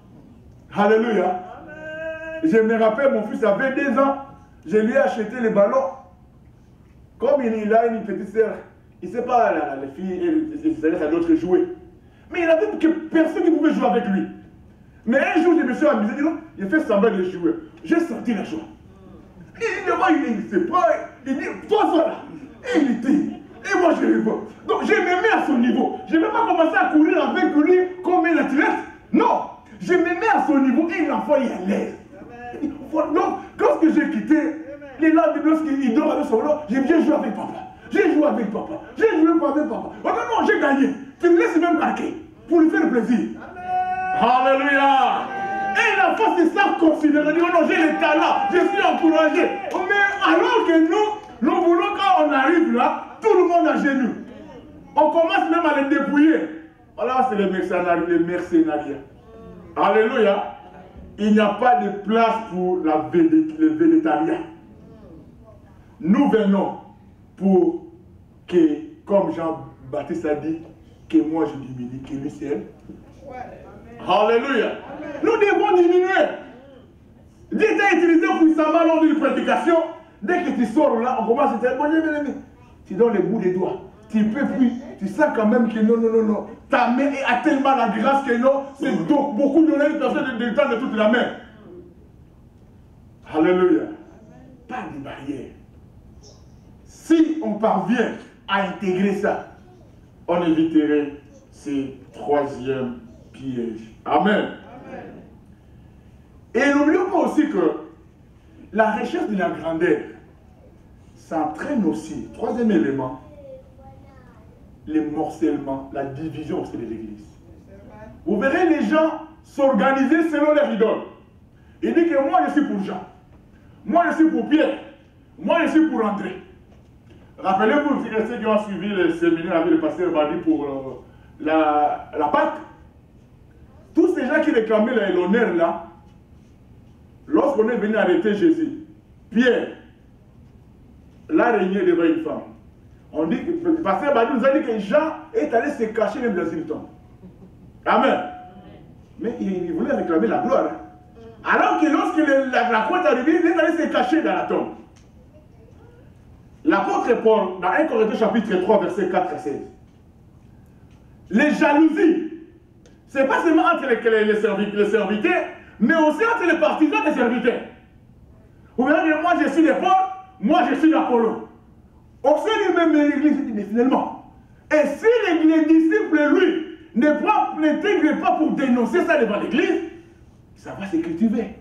Alléluia. Amen. Je me rappelle, mon fils avait 2 ans, je lui ai acheté les ballons. Comme il a une petite sœur, il ne sait pas, les filles, ça laisse à d'autres jouer. Mais il n'avait que personne qui pouvait jouer avec lui. Mais un jour, je me suis amusé, il fait semblant de jouer. J'ai senti la joie. Il ne sait pas, il dit, toi ça là. Et il était. Et moi je le vois. Donc je me mets à son niveau. Je ne vais pas commencer à courir avec lui comme un athlète. Non. Je me mets à son niveau et l'enfant est à l'aise. Donc, quand j'ai quitté, les là, lorsqu'il dort avec son lot, j'ai bien joué avec papa. J'ai joué avec papa. J'ai joué avec papa. Oh non, j'ai gagné. Tu me laisses même marquer pour lui faire plaisir. Amen. Alléluia. Et l'enfant, c'est ça considéré. Oh non, j'ai le talent. Je suis encouragé. Mais alors que nous voulons, quand on arrive là, tout le monde à genoux. On commence même à les dépouiller. Voilà, c'est les mercenariats. Alléluia. Il n'y a pas de place pour le végétarien. Nous venons pour que, comme Jean-Baptiste a dit, que moi je diminue, que lui c'est. Alléluia. Nous devons diminuer. Dieu t'a utilisé puissamment lors d'une prédication. Dès que tu sors là, on commence à te dire, bon, tu donnes les bouts des doigts. Tu peux plus. Tu sens quand même que non. Ta main a tellement la grâce que non, c'est donc beaucoup de une personne de temps de toute la main. Alléluia. Pas de barrière. Si on parvient à intégrer ça, on éviterait ces 3e pièges. Amen. Amen. Et n'oublions pas aussi que la recherche de la grandeur s'entraîne aussi, 3e élément, le morcellement, la division aussi de l'église. Vous verrez les gens s'organiser selon leur idole. Il dit que moi je suis pour Jean, moi je suis pour Pierre, moi je suis pour André. Rappelez-vous ceux qui ont suivi le séminaire avec le pasteur Badi pour la Pâque. Tous ces gens qui réclamaient l'honneur là, lorsqu'on est venu arrêter Jésus, Pierre l'a régné devant une femme. On dit que le pasteur Badi nous a dit que Jean est allé se cacher même dans une tombe. Amen. Mais il voulait réclamer la gloire. Hein. Alors que lorsque la croix est arrivée, il est allé se cacher dans la tombe. L'apôtre Paul, dans 1 Corinthiens chapitre 3, verset 4 à 16. Les jalousies, ce n'est pas seulement entre les serviteurs, mais aussi entre les partisans des serviteurs. Vous verrez que moi je suis de Paul, moi je suis d'Apollo. Au sein du même église, mais finalement, et si les disciples, lui, n'intègrent pas pour dénoncer ça devant l'église, ça va s'écrituver.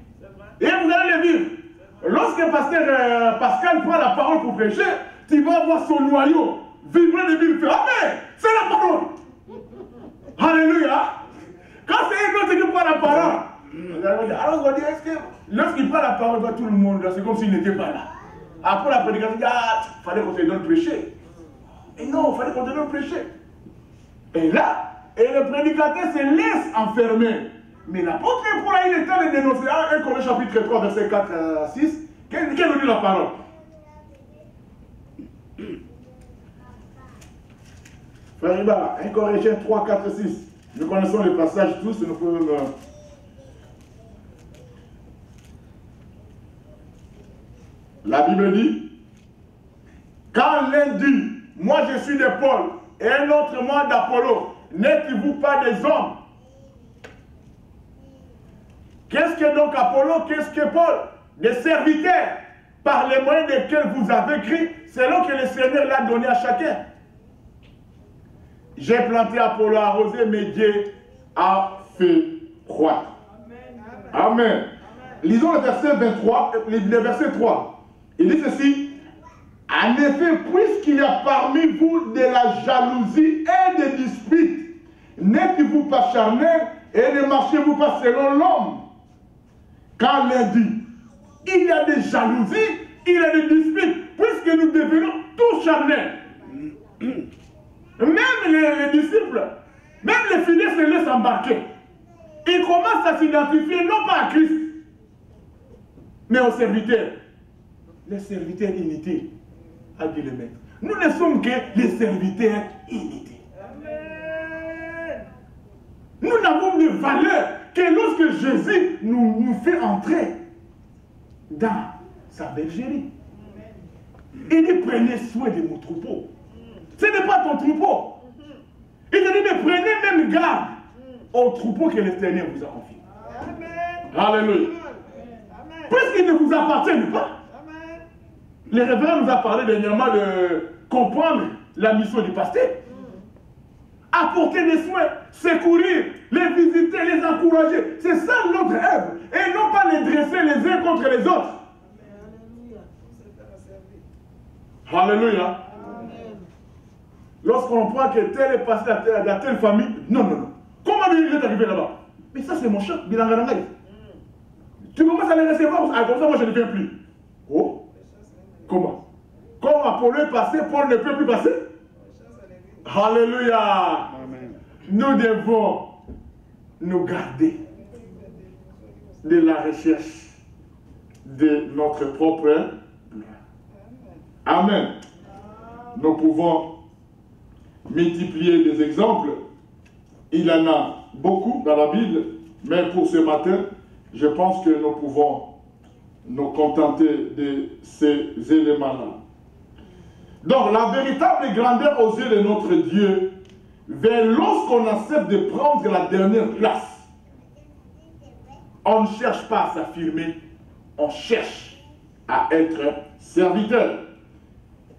Et vous allez le vivre. Lorsque pasteur Pascal prend la parole pour prêcher, tu vas voir son noyau vibrer de mille feux. Amen! C'est la parole! Alléluia! Quand c'est un autre qui prend la parole, alors on va dire, est-ce que lorsqu'il prend la parole, tout le monde, c'est comme s'il n'était pas là. Après la prédication, il dit, il fallait qu'on te donne prêcher. Et non, il fallait qu'on te donne prêcher. Et là, le prédicateur se laisse enfermer. Mais l'apôtre Paul a eu le temps de dénoncer 1 Corinthiens chapitre 3, verset 4 à 6. Quelle est venue la parole? Frère Iba, 1 Corinthiens 3, 4, 6. Nous connaissons les passages tous, nous pouvons... La Bible dit, quand l'un dit, moi je suis de Paul, et un autre moi d'Apollo, n'êtes-vous pas des hommes? Qu'est-ce que donc Apollo? Qu'est-ce que Paul? Des serviteurs, par les moyens desquels vous avez créé, selon que le Seigneur l'a donné à chacun. J'ai planté, Apollo a arrosé, mais Dieu a fait croître. Amen. Amen. Lisons le verset 23, le verset 3. Il dit ceci. En effet, puisqu'il y a parmi vous de la jalousie et des disputes, n'êtes-vous pas charnels et ne marchez-vous pas selon l'homme? Quand l'un dit, il y a des jalousies, il y a des disputes, puisque nous devenons tous charnels. Même les disciples, même les fidèles se laissent embarquer. Ils commencent à s'identifier non pas à Christ, mais aux serviteurs. Les serviteurs inutiles, a dit le maître. Nous ne sommes que les serviteurs inutiles. Nous n'avons de valeur que lorsque Jésus nous fait entrer dans sa bergerie. Il dit, prenez soin de mon troupeau. Ce n'est pas ton troupeau. Il te dit, mais prenez même garde au troupeau que l'Éternel vous a confié. Alléluia. Puisqu'il ne vous appartient pas. Le révérend nous a parlé dernièrement de comprendre la mission du pasteur. Apporter des soins, secourir, les visiter, les encourager. C'est ça notre œuvre. Et non pas les dresser les uns contre les autres. Alléluia. Lorsqu'on croit que tel est passé à telle famille, non, non, non. Comment il est arrivé là-bas? Mais ça, c'est mon chef, Bilanganangaï. Tu commences à les recevoir, ah, comme ça, moi, je ne viens plus. Oh? Comment? Comme Apollo est passé, Paul ne peut plus passer? Alléluia. Amen. Nous devons nous garder de la recherche de notre propre gloire. Amen. Nous pouvons multiplier des exemples. Il y en a beaucoup dans la Bible, mais pour ce matin, je pense que nous pouvons nous contenter de ces éléments-là. Donc, la véritable grandeur aux yeux de notre Dieu vient lorsqu'on accepte de prendre la dernière place. On ne cherche pas à s'affirmer, on cherche à être serviteur.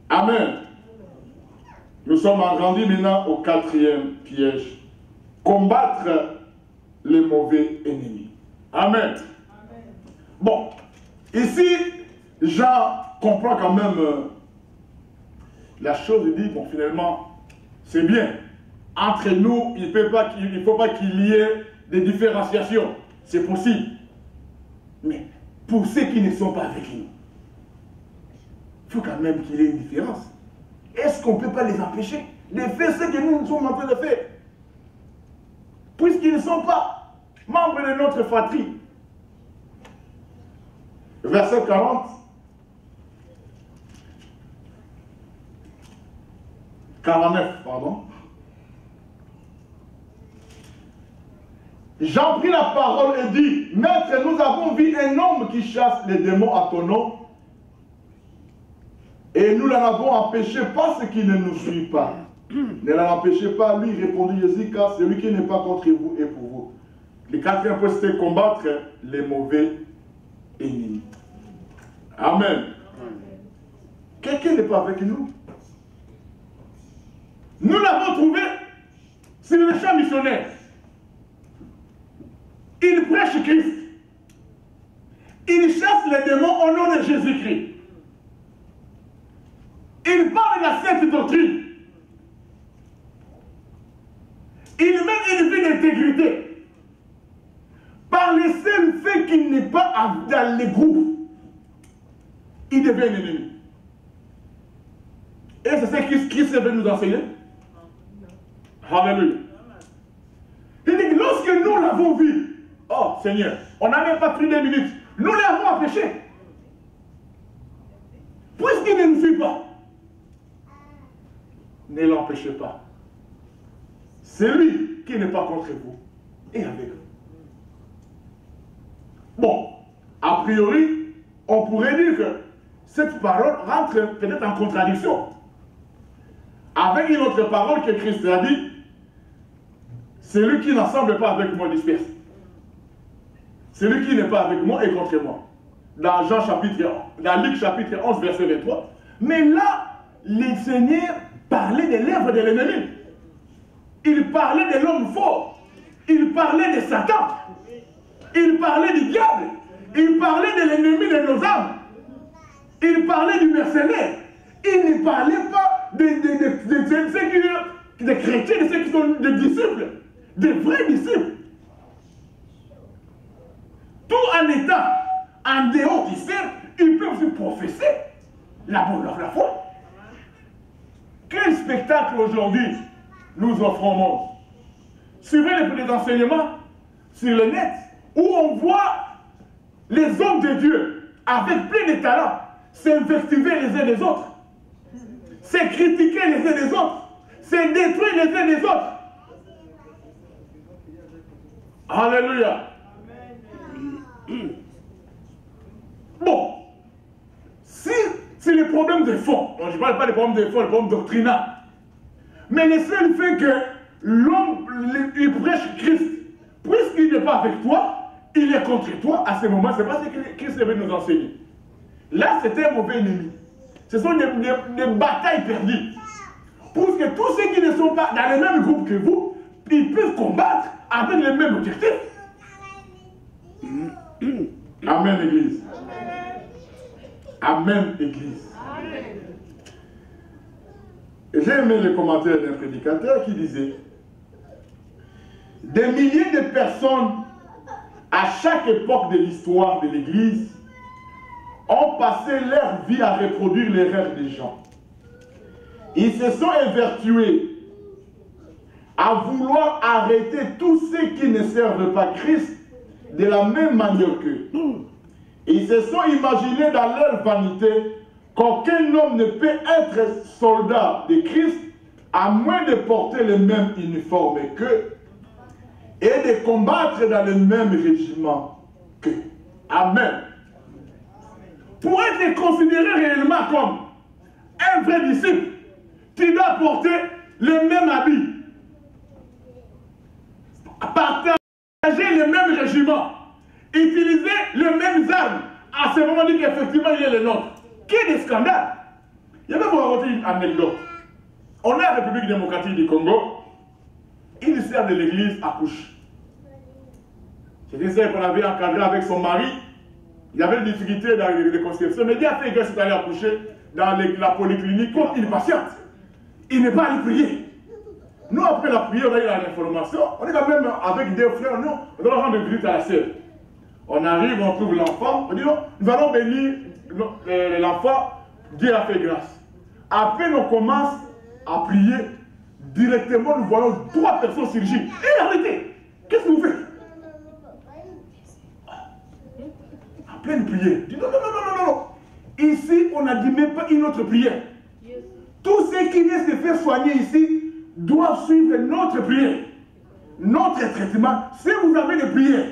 Amen. Nous sommes rendus maintenant au 4e piège. Combattre les mauvais ennemis. Amen. Bon, ici, Jean comprend quand même la chose. Il dit, bon, finalement, c'est bien. Entre nous, il ne faut pas qu'il y ait des différenciations. C'est possible. Mais pour ceux qui ne sont pas avec nous, il faut quand même qu'il y ait une différence. Est-ce qu'on ne peut pas les empêcher de faire ce que nous sommes en train de faire? Puisqu'ils ne sont pas membres de notre fratrie. Verset 40. 49, pardon. Jean prit la parole et dit, Maître, nous avons vu un homme qui chasse les démons à ton nom, et nous l'en avons empêché parce qu'il ne nous suit pas. Ne l'en empêchez pas, lui, répondit Jésus, car celui qui n'est pas contre vous est pour vous. Le 4e point, c'était combattre les mauvais ennemis. Amen. Quelqu'un n'est pas avec nous. Nous l'avons trouvé sur le champ missionnaire. Il prêche Christ. Il chasse les démons au nom de Jésus-Christ. Il parle de la sainte doctrine. Il mène une vie d'intégrité. Par le seul fait qu'il n'est pas dans les groupes, il devient un ennemi. Et c'est ce que Christ est venu nous enseigner. Alléluia. Il dit que lorsque nous l'avons vu, oh Seigneur, on n'a même pas pris 2 minutes, nous l'avons empêché. Puisqu'il ne nous suit pas, ne l'empêchez pas. Celui qui n'est pas contre vous est avec vous. Bon, a priori, on pourrait dire que cette parole rentre peut-être en contradiction avec une autre parole que Christ a dit. Celui qui n'assemble pas avec moi disperse. Celui qui n'est pas avec moi est contre moi. Dans Jean chapitre 1, dans Luc chapitre 11, verset 23. Mais là, le Seigneur parlait des lèvres de l'ennemi. Il parlait de l'homme fort. Il parlait de Satan. Il parlait du diable. Il parlait de l'ennemi de nos âmes. Il parlait du mercenaire. Il ne parlait pas des chrétiens, de ceux qui sont des disciples, des vrais disciples. Tout en étant en dehors du cercle, ils peuvent se professer la foi. Quel spectacle aujourd'hui nous offrons au monde? Suivez les enseignements sur le net où on voit les hommes de Dieu avec plein de talents s'invectiver les uns des autres, se critiquer les uns des autres, se détruire les uns des autres. Alléluia. Bon, si c'est le problème de fond, je ne parle pas des problèmes de fond, les problèmes doctrinaux, mais le seul fait que l'homme, il prêche Christ, puisqu'il n'est pas avec toi, il est contre toi, à ce moment, c'est pas ce que Christ veut nous enseigner. Là, c'était un mauvais ennemi. Ce sont des batailles perdues. Pour que tous ceux qui ne sont pas dans le même groupe que vous, ils peuvent combattre avec le même objectif. Amen, Église. Amen, Église. J'ai aimé le commentaire d'un prédicateur qui disait: des milliers de personnes à chaque époque de l'histoire de l'Église ont passé leur vie à reproduire l'erreur des gens. Ils se sont évertués à vouloir arrêter tous ceux qui ne servent pas Christ de la même manière qu'eux. Ils se sont imaginés dans leur vanité qu'aucun homme ne peut être soldat de Christ à moins de porter le même uniforme qu'eux et de combattre dans le même régiment qu'eux. Amen. Pour être considéré réellement comme un vrai disciple, tu dois porter le même habit, partager le même régiment, utiliser les mêmes armes. À ce moment, on dit qu'effectivement, il est le nôtre. Quel est scandale! Je vais vous raconter une anecdote. On est à la République démocratique du Congo. Une sœur de l'église accouche. C'est une sœur qu'on avait encadrée avec son mari. Il y avait des difficultés dans les conceptions. Mais il a fait qu'elle est allée accoucher dans la polyclinique comme une patiente. Il n'est pas allé prier. Nous, après la prière, on a eu l'information. On est quand même avec des frères. Nous, on doit rendre visite à la sœur. On arrive, on trouve l'enfant. On dit non, nous allons bénir l'enfant. Dieu a fait grâce. Après, on commence à prier. Directement, nous voyons 3 personnes surgir. Et arrêtez! Qu'est-ce que vous faites? En pleine prière. Je dis non, non, non, non, non, non. Ici, on n'a dit même pas une autre prière. Tous ceux qui viennent se faire soigner ici doivent suivre notre prière, notre traitement. Si vous avez des prières,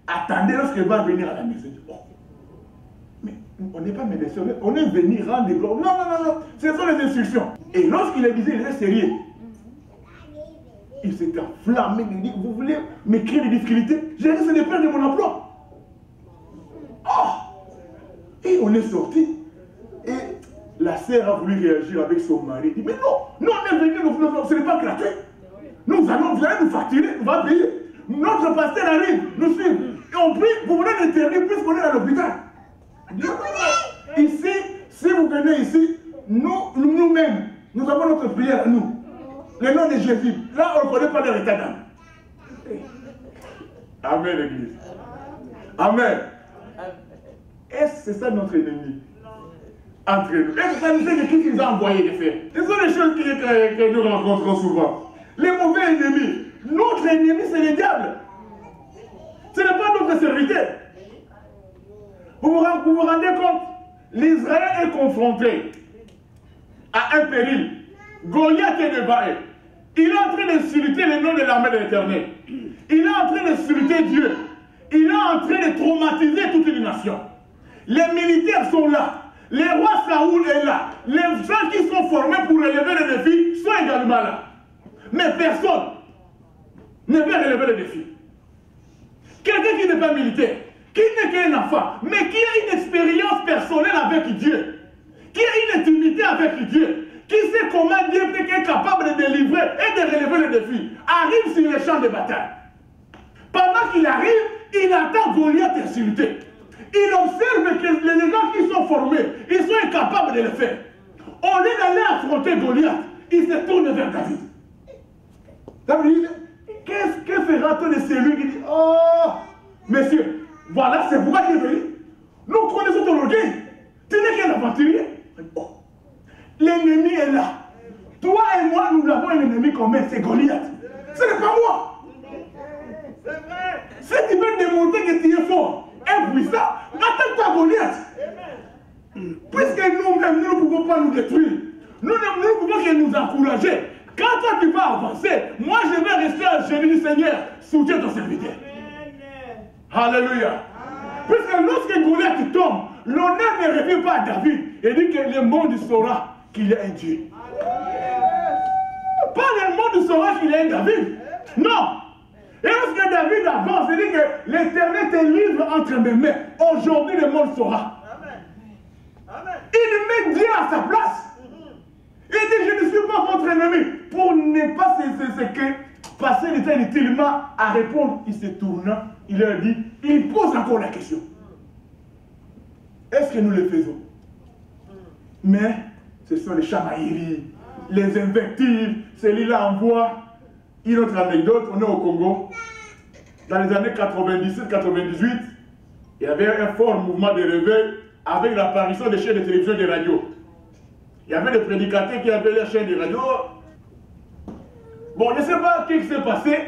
attendez lorsqu'elle va venir à la maison. Oh. Mais on n'est pas médecin, on est venu rendre des gloires. Non, non, non, non, ce sont les instructions. Et lorsqu'il les disait, il était sérieux. Il s'est enflammé, il dit, vous voulez me créer des difficultés? J'ai risqué de perdre mon emploi. Oh! Et on est sorti. Et la sœur a voulu réagir avec son mari. Il dit, mais non, nous on est venus, ce n'est pas gratuit. Vous allez nous facturer, on va payer. Notre pasteur arrive, nous suit. Et on prie, vous venez d'interner puisqu'on est à l'hôpital. Ici, si vous venez ici, nous-mêmes, nous avons notre prière à nous. Le nom de Jésus. Là, on ne connaît pas leur état d'âme. Amen, l'église. Amen. Est-ce que c'est ça notre ennemi? Entre nous. Est-ce que ça nous dit qui nous a envoyé de faire? Ce sont les choses que nous rencontrons souvent. Les mauvais ennemis. Notre ennemi, c'est le diable. Ce n'est pas notre serviteur. Vous vous rendez compte? L'Israël est confronté à un péril. Goliath est devant eux. Il est en train d'insulter le nom de l'armée de l'Éternel. Il est en train d'insulter Dieu. Il est en train de traumatiser toute une nation. Les militaires sont là. Les rois Saoul est là. Les gens qui sont formés pour relever les défis sont également là. Mais personne. ne veut relever le défi. Quelqu'un qui n'est pas militaire, qui n'est qu'un enfant, mais qui a une expérience personnelle avec Dieu, qui a une intimité avec Dieu, qui sait comment Dieu est capable de délivrer et de relever le défi, arrive sur le champ de bataille. Pendant qu'il arrive, il attend Goliath insulter. Il observe que les gens qui sont formés, ils sont incapables de le faire. Au lieu d'aller affronter Goliath, il se tourne vers David. David dit, que fera-t-on de celui qui dit, oh, monsieur, voilà, c'est pourquoi tu es venu. Nous connaissons ton orgueil. Tu n'es qu'un aventurier. Oh. L'ennemi est là. Toi et moi, nous avons un ennemi commun, c'est Goliath. Ce n'est pas moi. C'est vrai. Si tu veux démontrer que tu es fort, impuissant, attaque-toi à Goliath. Puisque nous-mêmes, nous ne pouvons pas nous détruire. Nous ne pouvons que nous encourager. Quand toi tu vas avancer, moi je vais rester à genoux du Seigneur, soutiens ton serviteur. Alléluia. Puisque lorsque Goliath tombe, l'honneur ne revient pas à David. Il dit que le monde saura qu'il y a un Dieu. Pas le monde saura qu'il y a un David. Non. Et lorsque David avance, il dit que l'Éternel te livre entre mes mains. Aujourd'hui, le monde saura. Il met Dieu à sa place. Il dit, je ne suis pas votre ennemi. Pour ne pas passer le temps inutilement à répondre, il se tourne, il leur dit, il pose encore la question. Est-ce que nous le faisons? Mais ce sont les chamailleries, les invectives, celui-là envoie. Une autre anecdote, on est au Congo. Dans les années 97-98, il y avait un fort mouvement de réveil avec l'apparition des chaînes de télévision et de radio. Il y avait des prédicateurs qui avaient les chaînes de radio. Bon, je ne sais pas ce qui s'est passé.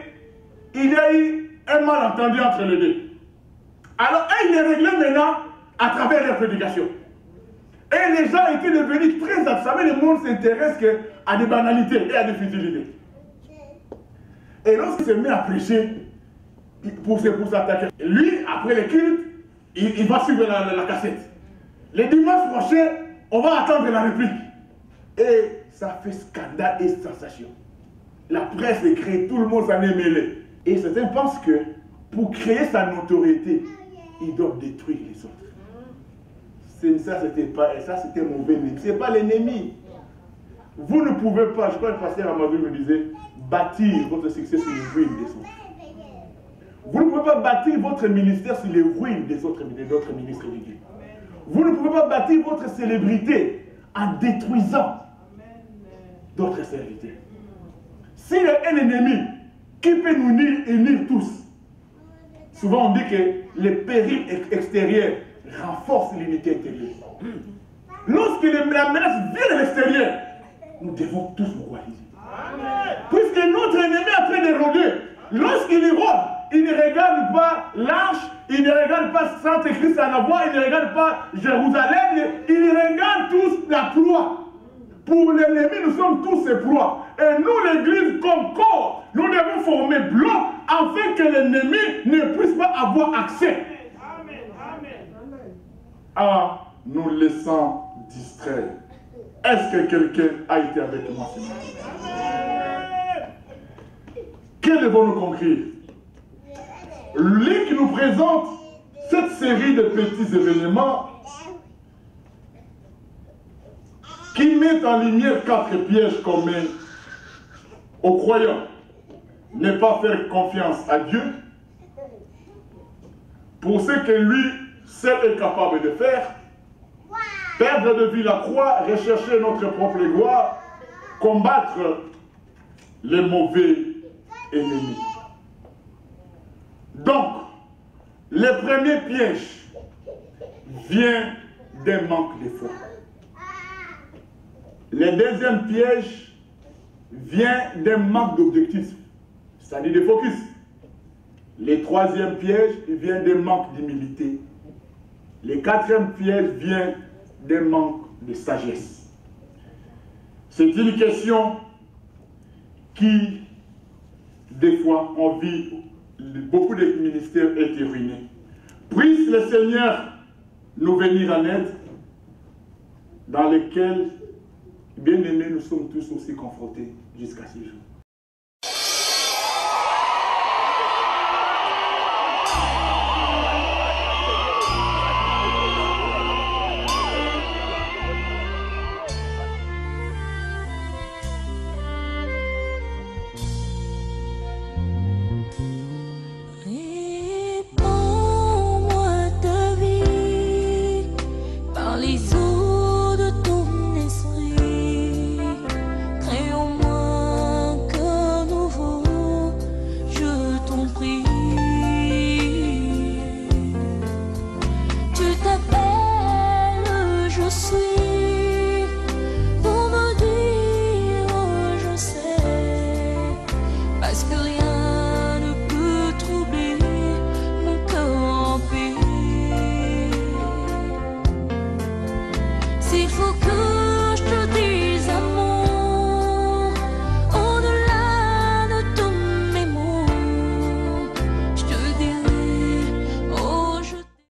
Il y a eu un malentendu entre les deux. Alors, ils les réglaient maintenant à travers les prédications. Et les gens étaient devenus très absents. Vous savez, le monde s'intéresse à des banalités et à des futilités. Et lorsqu'il se met à prêcher pour s'attaquer, lui, après le culte, il va suivre la cassette. Le dimanche prochain, on va attendre la réplique. Et ça fait scandale et sensation. La presse écrit, tout le monde s'en est mêlé. Et certains pensent que pour créer sa notoriété, ils doivent détruire les autres. Ça, c'était mauvais ennemi. Ce n'est pas l'ennemi. Vous ne pouvez pas, je crois que le pasteur Amadou me disait, bâtir votre succès sur les ruines des autres. Vous ne pouvez pas bâtir votre ministère sur les ruines des autres ministres de Dieu. Vous ne pouvez pas bâtir votre célébrité en détruisant d'autres serviteurs. S'il y a un ennemi qui peut nous unir tous, souvent on dit que les périls extérieurs renforcent l'unité intérieure. Lorsque la menace vient de l'extérieur, nous devons tous nous coaliser. Puisque notre ennemi est en train de rôder, lorsqu'il rôde, il ne regarde pas l'Arche, il ne regarde pas Saint-Christ à la voie, il ne regarde pas Jérusalem, il regarde tous la proie. Pour l'ennemi, nous sommes tous ses proies. Et nous, l'Église, comme corps, nous devons former bloc afin que l'ennemi ne puisse pas avoir accès à nous laissant distraire. Est-ce que quelqu'un a été avec moi ce matin? Que devons-nous conclure? Lui qui nous présente cette série de petits événements qui met en lumière 4 pièges communs aux croyants. Ne pas faire confiance à Dieu pour ce que lui seul est capable de faire, perdre de vue la croix, rechercher notre propre gloire, combattre les mauvais ennemis. Donc, le premier piège vient d'un manque de foi. Le deuxième piège vient d'un manque d'objectif, c'est-à-dire de focus. Le troisième piège vient d'un manque d'humilité. Le quatrième piège vient d'un manque de sagesse. C'est une question qui, des fois, on vit, beaucoup de ministères étaient ruinés. Puisse le Seigneur nous venir en aide, dans lesquels, bien aimés, nous sommes tous aussi confrontés jusqu'à ce jour. Parce qu'il y